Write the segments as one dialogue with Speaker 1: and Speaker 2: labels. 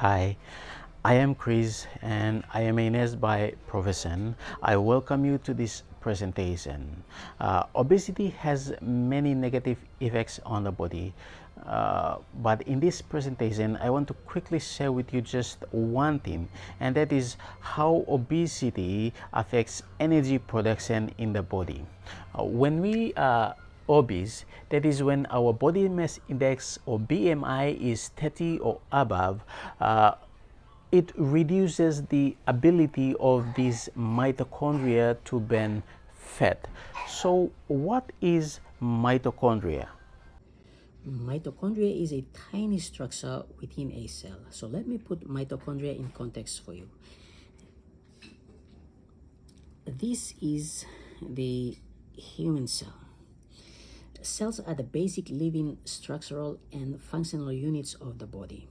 Speaker 1: Hi, I am Chris and I am a nurse by profession. I welcome you to this presentation. Obesity has many negative effects on the body, but in this presentation I want to quickly share with you just one thing, and that is how obesity affects energy production in the body. When we obese, that is when our body mass index or BMI is 30 or above, it reduces the ability of these mitochondria to burn fat. So what is mitochondria?
Speaker 2: Mitochondria is a tiny structure within a cell. So let me put mitochondria in context for you. This is the human cell. Cells are the basic living structural and functional units of the body.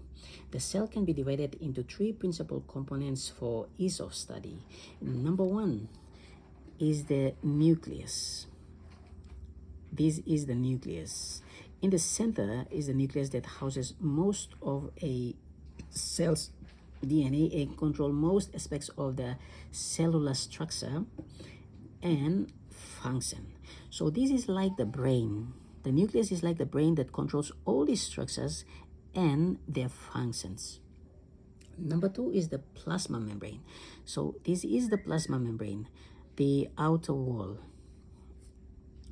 Speaker 2: The cell can be divided into three principal components for ease of study. Number one is the nucleus. This is the nucleus. In the center is the nucleus that houses most of a cell's DNA and control most aspects of the cellular structure and function. So this is like the brain. The nucleus is like the brain that controls all these structures and their functions. Number two is the plasma membrane. So this is the plasma membrane, the outer wall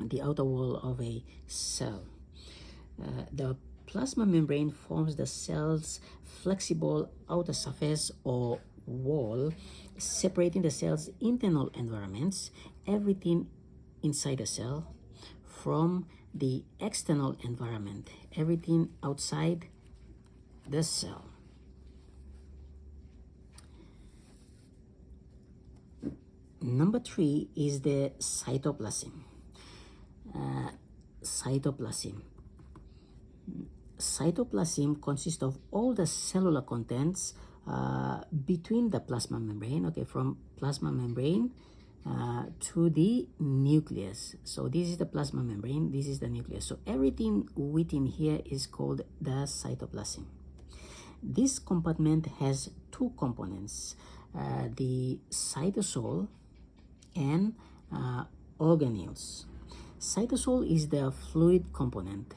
Speaker 2: of a cell. The plasma membrane forms the cell's flexible outer surface or wall, separating the cell's internal environments, everything inside the cell, from the external environment, everything outside the cell. Number three is the cytoplasm. Cytoplasm consists of all the cellular contents between the plasma membrane, from plasma membrane to the nucleus. So this is the plasma membrane, this is the nucleus. So everything within here is called the cytoplasm. This compartment has two components, the cytosol and organelles. Cytosol is the fluid component.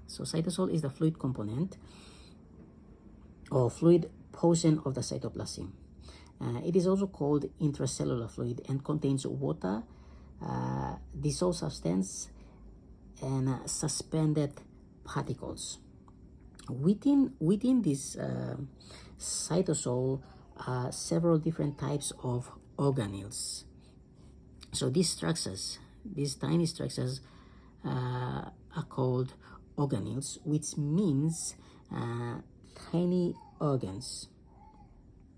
Speaker 2: So cytosol is the fluid component or fluid portion of the cytoplasm. It is also called intracellular fluid and contains water, dissolved substance, and suspended particles. Within this cytosol are several different types of organelles. So these tiny structures are called organelles, which means tiny organs.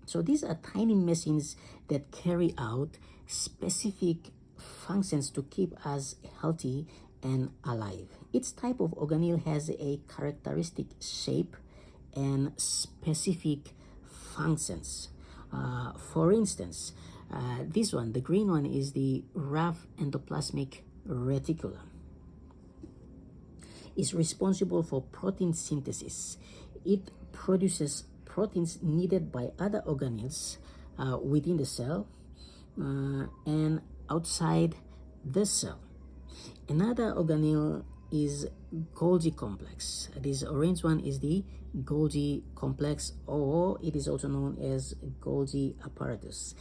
Speaker 2: So these are tiny machines that carry out specific functions to keep us healthy and alive. Each type of organelle has a characteristic shape and specific functions. For instance, this one, the green one, is the rough endoplasmic reticulum. It's responsible for protein synthesis. It produces proteins needed by other organelles within the cell and outside the cell. Another organelle is Golgi complex. This orange one is the Golgi complex, or it is also known as Golgi apparatus.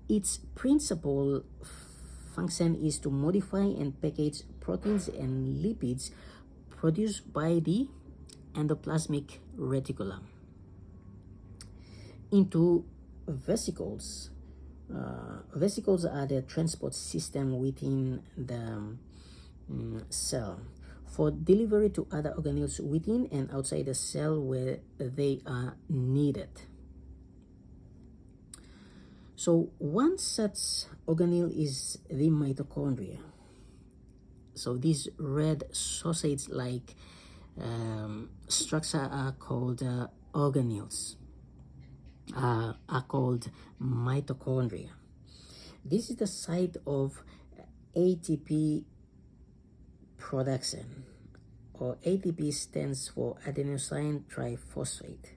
Speaker 2: Its principal function is to modify and package proteins and lipids produced by the endoplasmic reticulum into vesicles. Vesicles are the transport system within the cell for delivery to other organelles within and outside the cell where they are needed. So one such organelle is the mitochondria. So these red sausage-like structure are called organelles, are called mitochondria. This is the site of ATP production, or ATP stands for adenosine triphosphate.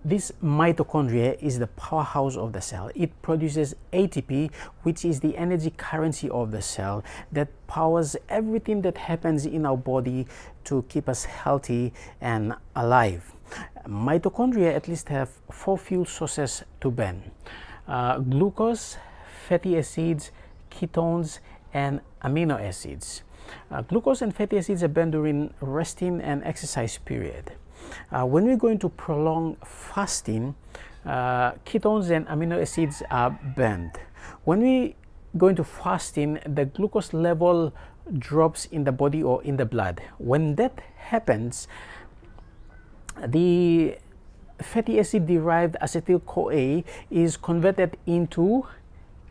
Speaker 1: This mitochondria is the powerhouse of the cell. It produces ATP, which is the energy currency of the cell that powers everything that happens in our body to keep us healthy and alive. Mitochondria at least have 4 fuel sources to burn: glucose, fatty acids, ketones, and amino acids. Glucose and fatty acids are burned during resting and exercise period. When we're going to prolong fasting, ketones and amino acids are burned. When we go into fasting, the glucose level drops in the body or in the blood. When that happens, the fatty acid derived acetyl-CoA is converted into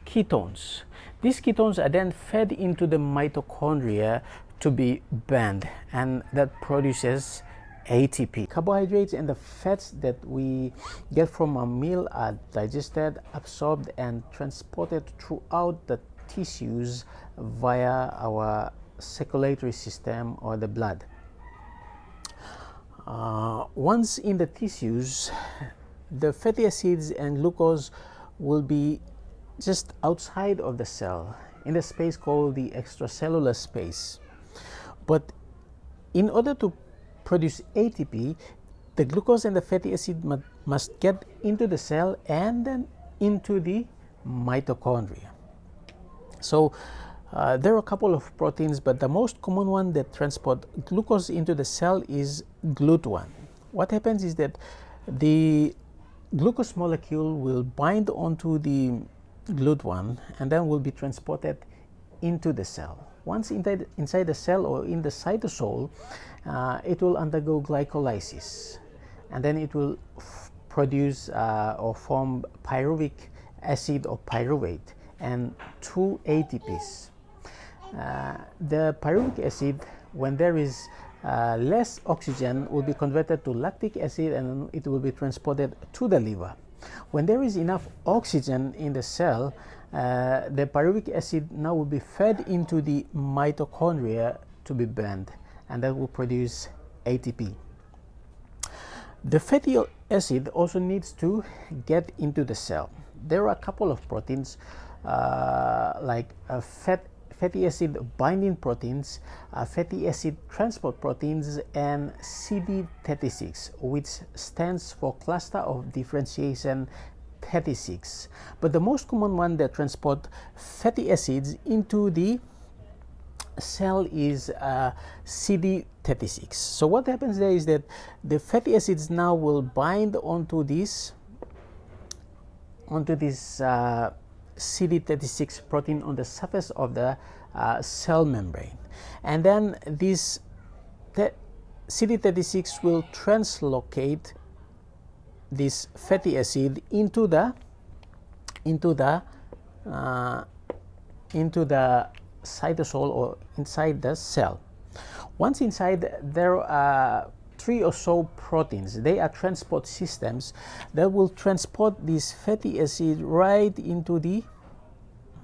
Speaker 1: ketones. These ketones are then fed into the mitochondria to be burned, and that produces ATP. Carbohydrates and the fats that we get from a meal are digested, absorbed, and transported throughout the tissues via our circulatory system or the blood. Once in the tissues, the fatty acids and glucose will be just outside of the cell in the space called the extracellular space. But in order to produce ATP, the glucose and the fatty acid must get into the cell and then into the mitochondria. So there are a couple of proteins, but the most common one that transport glucose into the cell is GLUT1. What happens is that the glucose molecule will bind onto the GLUT1 and then will be transported into the cell. Once inside the cell or in the cytosol, it will undergo glycolysis, and then it will produce or form pyruvic acid or pyruvate and 2 ATPs. The pyruvic acid, when there is less oxygen, will be converted to lactic acid and it will be transported to the liver. When there is enough oxygen in the cell, the pyruvic acid now will be fed into the mitochondria to be burned, and that will produce ATP. The fatty acid also needs to get into the cell. There are a couple of proteins like fatty acid binding proteins, fatty acid transport proteins, and CD36, which stands for cluster of differentiation 36. But the most common one that transport fatty acids into the cell is CD36. So what happens there is that the fatty acids now will bind onto this CD36 protein on the surface of the cell membrane, and then this CD36 will translocate this fatty acid into the cytosol or inside the cell. Once inside, there are 3 or so proteins. They are transport systems that will transport this fatty acid right into the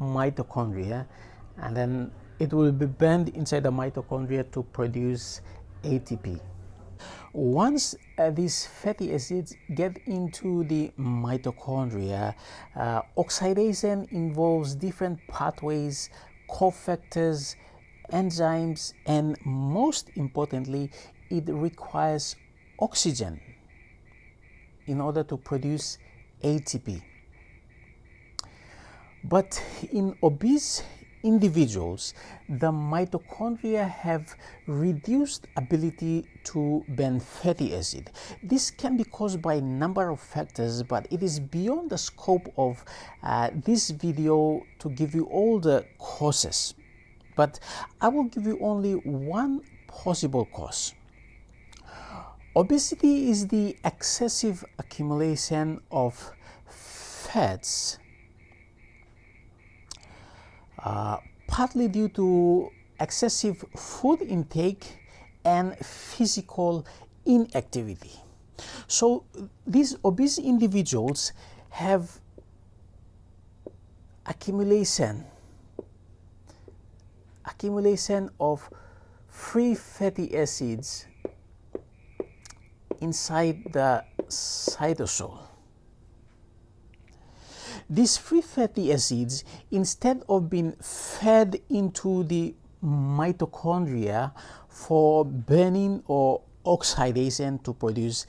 Speaker 1: mitochondria, and then it will be burned inside the mitochondria to produce ATP. Once these fatty acids get into the mitochondria, oxidation involves different pathways, cofactors, enzymes, and most importantly, it requires oxygen in order to produce ATP. But in obese individuals, the mitochondria have reduced ability to burn fatty acid. This can be caused by a number of factors, but it is beyond the scope of this video to give you all the causes. But I will give you only one possible cause. Obesity is the excessive accumulation of fats, partly due to excessive food intake and physical inactivity. So these obese individuals have accumulation of free fatty acids inside the cytosol. These free fatty acids, instead of being fed into the mitochondria for burning or oxidation to produce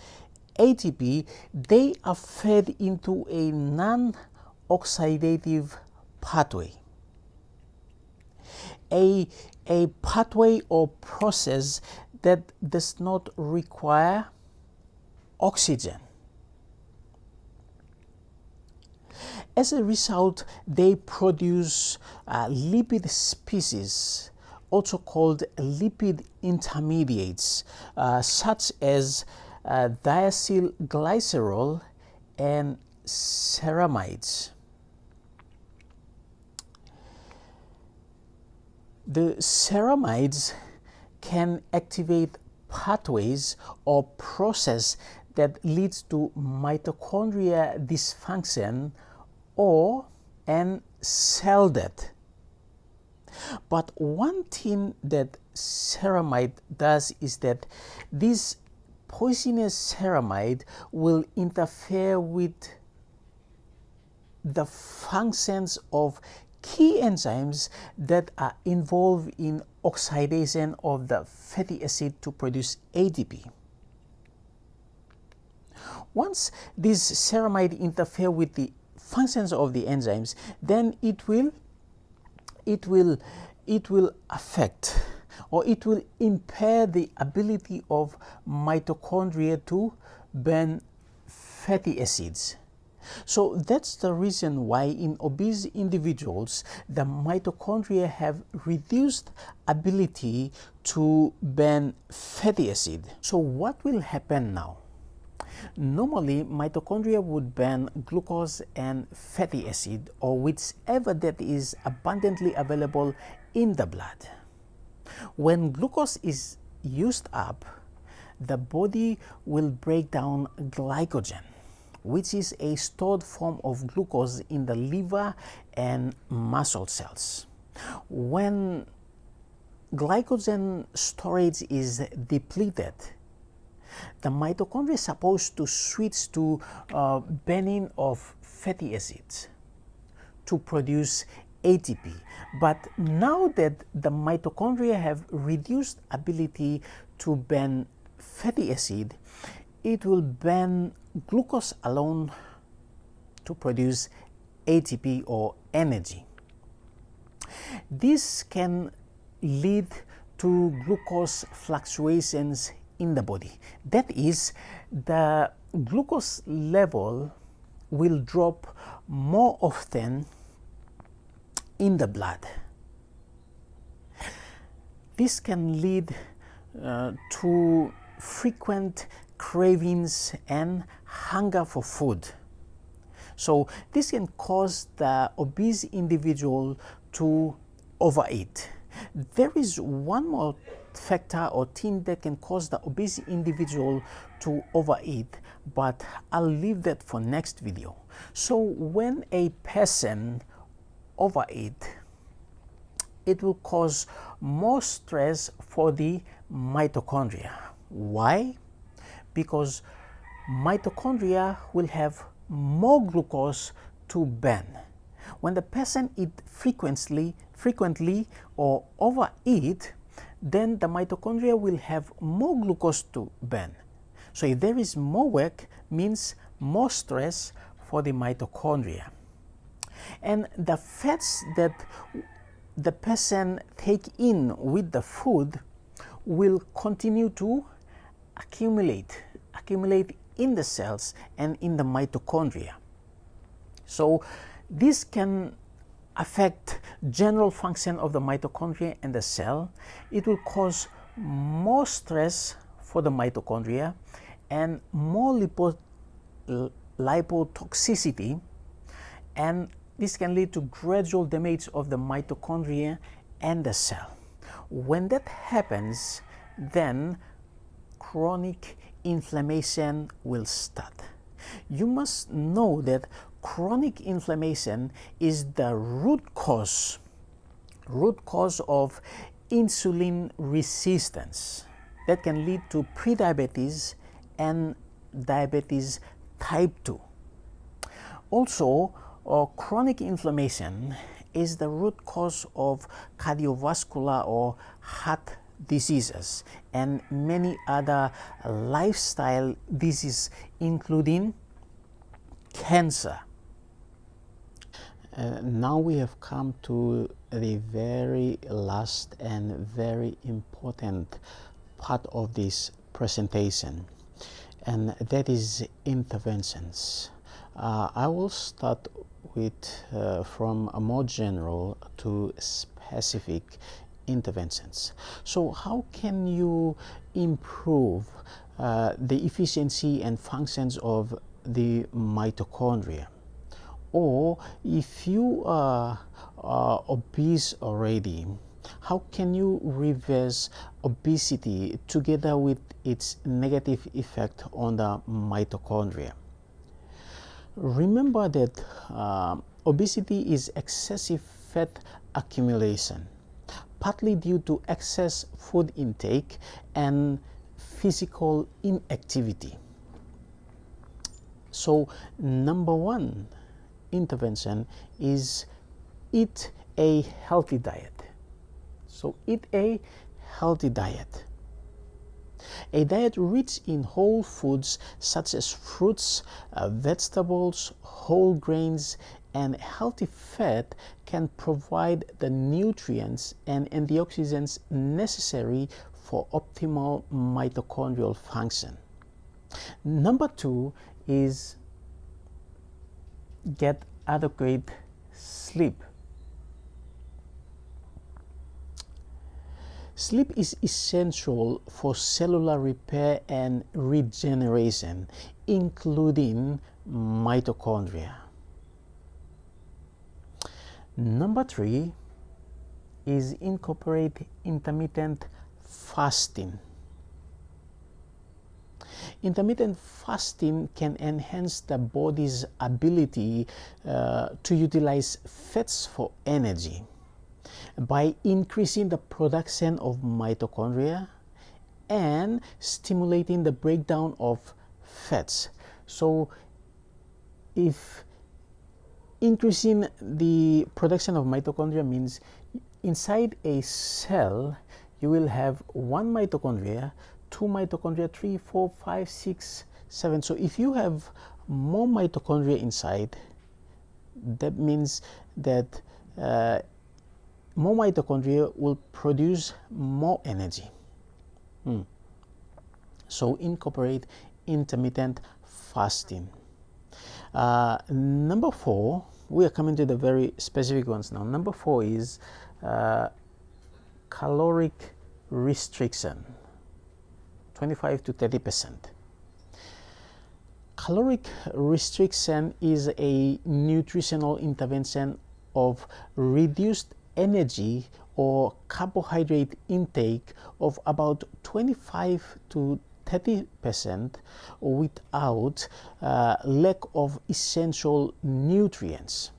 Speaker 1: ATP, they are fed into a non-oxidative pathway. A pathway or process that does not require oxygen. As a result, they produce lipid species, also called lipid intermediates, such as diacylglycerol and ceramides. The ceramides can activate pathways or process that leads to mitochondria dysfunction or and cell death. But one thing that ceramide does is that this poisonous ceramide will interfere with the functions of key enzymes that are involved in oxidation of the fatty acid to produce ATP. Once these ceramide interfere with the functions of the enzymes, then it will affect, or it will impair the ability of mitochondria to burn fatty acids. So that's the reason why in obese individuals, the mitochondria have reduced ability to burn fatty acid. So what will happen now? Normally, mitochondria would burn glucose and fatty acid, or whichever that is abundantly available in the blood. When glucose is used up, the body will break down glycogen, which is a stored form of glucose in the liver and muscle cells. When glycogen storage is depleted, the mitochondria is supposed to switch to burning of fatty acids to produce ATP. But now that the mitochondria have reduced ability to burn fatty acid, it will burn glucose alone to produce ATP or energy. This can lead to glucose fluctuations in the body. That is, the glucose level will drop more often in the blood. This can lead to frequent cravings and hunger for food. So this can cause the obese individual to overeat. There is one more factor or thing that can cause the obese individual to overeat, but I'll leave that for next video. So when a person overeat, it will cause more stress for the mitochondria. Why? Because mitochondria will have more glucose to burn. When the person eats frequently or overeat, then the mitochondria will have more glucose to burn. So if there is more work, means more stress for the mitochondria. And the fats that the person take in with the food will continue to accumulate in the cells and in the mitochondria. So this can affect general function of the mitochondria and the cell. It will cause more stress for the mitochondria and more lipotoxicity, and this can lead to gradual damage of the mitochondria and the cell. When that happens, then chronic inflammation will start. You must know that chronic inflammation is the root cause of insulin resistance that can lead to prediabetes and diabetes type 2. Also, chronic inflammation is the root cause of cardiovascular or heart diseases and many other lifestyle diseases, including cancer. Now we have come to the very last and very important part of this presentation, and that is interventions. I will start with from a more general to specific interventions. So how can you improve the efficiency and functions of the mitochondria? Or if you are obese already, how can you reverse obesity together with its negative effect on the mitochondria? Remember that obesity is excessive fat accumulation, partly due to excess food intake and physical inactivity. So, number one intervention is eat a healthy diet. So, eat a healthy diet. A diet rich in whole foods such as fruits, vegetables, whole grains, and healthy fat can provide the nutrients and antioxidants necessary for optimal mitochondrial function. Number two is get adequate sleep. Sleep is essential for cellular repair and regeneration, including mitochondria. Number three is incorporate intermittent fasting. Intermittent fasting can enhance the body's ability to utilize fats for energy by increasing the production of mitochondria and stimulating the breakdown of fats. So if increasing the production of mitochondria means inside a cell you will have one mitochondria, two mitochondria, 3, 4, 5, 6, 7. So if you have more mitochondria inside, that means that more mitochondria will produce more energy. So incorporate intermittent fasting. Number four, we are coming to the very specific ones now. Number four is caloric restriction, 25 to 30%. Caloric restriction is a nutritional intervention of reduced energy or carbohydrate intake of about 25 to 30% without lack of essential nutrients.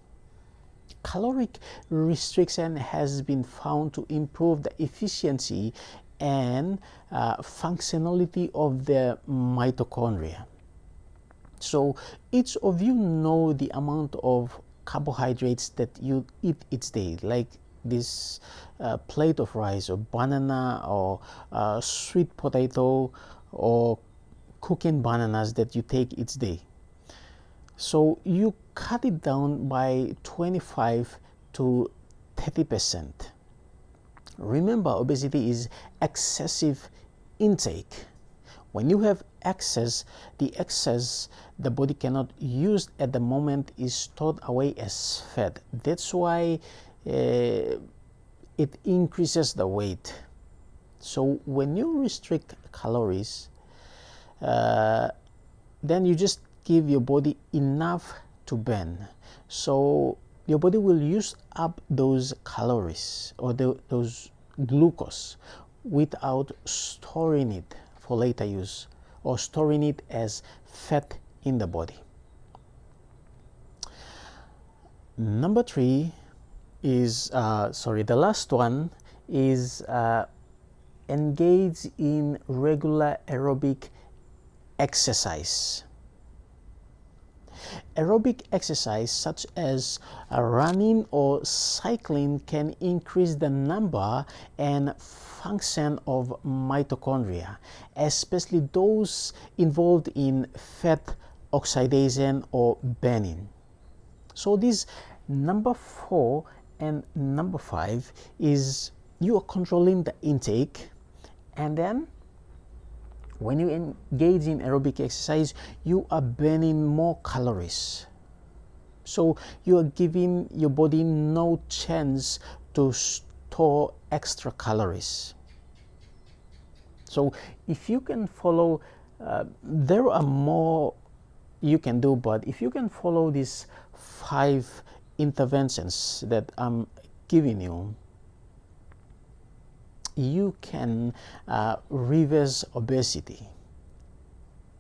Speaker 1: Caloric restriction has been found to improve the efficiency and functionality of the mitochondria. So each of you know the amount of carbohydrates that you eat each day, like this plate of rice or banana or sweet potato or cooking bananas that you take each day. So you cut it down by 25 to 30%. Remember, obesity is excessive intake. When you have excess, the excess the body cannot use at the moment is stored away as fat. That's why it increases the weight. So when you restrict calories, then you just give your body enough to burn. So your body will use up those calories or those glucose without storing it for later use or storing it as fat in the body. Number three is, the last one is engage in regular aerobic exercise. Aerobic exercise such as running or cycling can increase the number and function of mitochondria, especially those involved in fat oxidation or burning. So this number 4 and number 5 is you are controlling the intake, and then when you engage in aerobic exercise, you are burning more calories. So you are giving your body no chance to store extra calories. So if you can follow, there are more you can do, but if you can follow these 5 interventions that I'm giving you, you can reverse obesity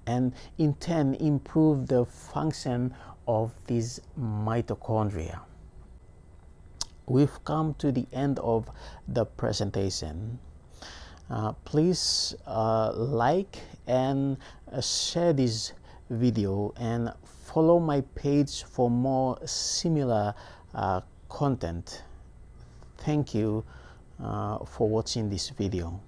Speaker 1: and in turn improve the function of these mitochondria. We've come to the end of the presentation. Please like and share this video and follow my page for more similar content. Thank you for watching this video.